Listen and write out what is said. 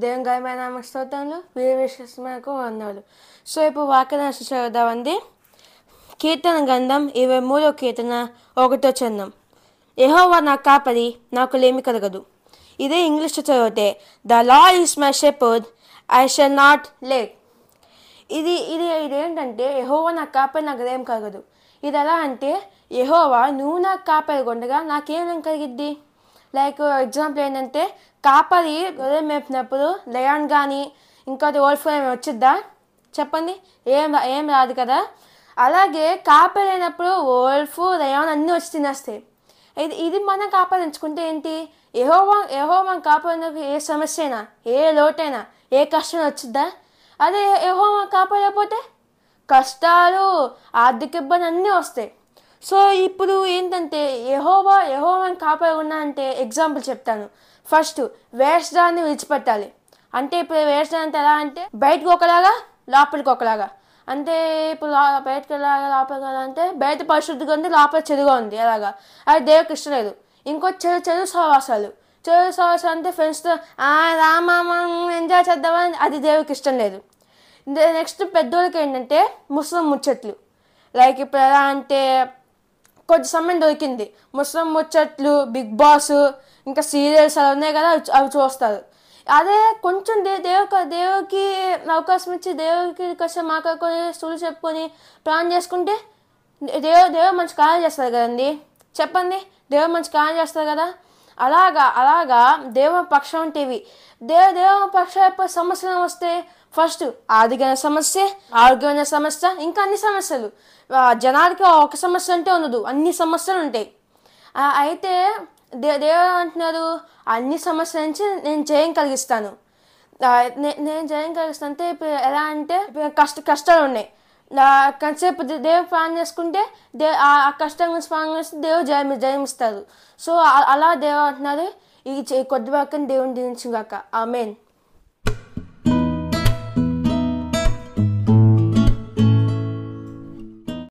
దేవుని ఘనమైన నామమునకు స్తోత్రములు, వీరి విశ్వాసమునకు వందనాలు. సో ఇప్పుడు వాక్యాన్ని చదువుదామండి. కీర్తన గ్రంథం 23వ కీర్తన 1వ చరణం. యెహోవా నా కాపరి, నాకు లేమి కలగదు. ఇదే ఇంగ్లీష్లో చదివితే the lord is my shepherd, I shall not lake. ఇదేంటంటే యెహోవా నా కాపరి, నాకు ఏం కలగదు. ఇది ఎలా అంటే యెహోవా నువ్వు నాకు కాపరి ఉండగా నాకేం కలిగిద్ది. లైక్ ఎగ్జాంపుల్ ఏంటంటే కాపరి గొర్రె మేపినప్పుడు లయన్ కానీ ఇంకోటి వోల్ఫ్ ఏమి వచ్చిద్దా చెప్పండి? ఏం రాదు కదా. అలాగే కాపరి అయినప్పుడు వోల్ఫ్ లయన్ అన్నీ వచ్చి తినేస్తాయి. ఇది మనం కాపాడించుకుంటే ఏంటి, యెహోవా కాపాడినకు ఏ సమస్య అయినా, ఏ లోటైనా, ఏ కష్టం వచ్చిద్దా? అదే యెహోవా కాపాడకపోతే కష్టాలు, ఆర్థిక ఇబ్బంది అన్నీ వస్తాయి. సో ఇప్పుడు ఏంటంటే యెహోవాని కాపాడకుండా అంటే ఎగ్జాంపుల్ చెప్తాను. ఫస్ట్ వేషధాన్ని విడిచిపెట్టాలి. అంటే ఇప్పుడు వేషధాన్ని అంటే ఎలా అంటే బయటకు ఒకలాగా లోపలికి ఒకలాగా. అంటే ఇప్పుడు బయటకు వెళ్ళాగా లోపలికి వెళ్ళాలంటే బయట పరిశుద్ధిగా ఉంది, లోపల చెడుగా ఉంది అలాగా. అది దేవుడికి ఇష్టం లేదు. ఇంకో చెడు సహవాసాలు అంటే ఫ్రెండ్స్తో రామా ఎంజాయ్ చేద్దామని, అది దేవుడికి ఇష్టం లేదు. నెక్స్ట్ పెద్దోళ్ళకి ఏంటంటే ముస్లిం ముచ్చట్లు. లైక్ ఇప్పుడు ఎలా అంటే కొంచెం సమయం దొరికింది, ముస్లిం ముచ్చట్లు, బిగ్ బాస్, ఇంకా సీరియల్స్ అవి ఉన్నాయి కదా, అవి చూస్తారు. అదే కొంచెం దేవుడికి అవకాశం ఇచ్చి దేవుడికి కొంచెం మాట్లాడుకొని స్టూలు చెప్పుకొని ప్లాన్ చేసుకుంటే దేవుడు మంచి కార్యం చేస్తారు కదండి. చెప్పండి, దేవుడు మంచి కార్యం చేస్తారు కదా. అలాగా దేవుని పక్షం ఉంటేవి. దేవుని పక్షం ఎప్పుడు సమస్యలు వస్తే ఫస్ట్ ఆర్థికమైన సమస్య, ఆరోగ్యమైన సమస్య, ఇంకా అన్ని సమస్యలు. జనాలకి ఒక సమస్య అంటే ఉండదు, అన్ని సమస్యలు ఉంటాయి. అయితే దేవుడు అంటున్నారు అన్ని సమస్యల నుంచి నేను జయం కలిగిస్తాను. నేను జయం కలిగిస్తాను అంటే ఇప్పుడు ఎలా అంటే కష్టాలు ఉన్నాయి. కాసేపు దేవుడు ప్లాన్ చేసుకుంటే ఆ కష్టం గురించి ప్లాన్ చేస్తే దేవుడు జయమిస్తారు. సో అలా దేవుడు అంటున్నారు, ఈ కొద్ది వాక్యం దేవుని దీవించుగాక. ఆమేన్.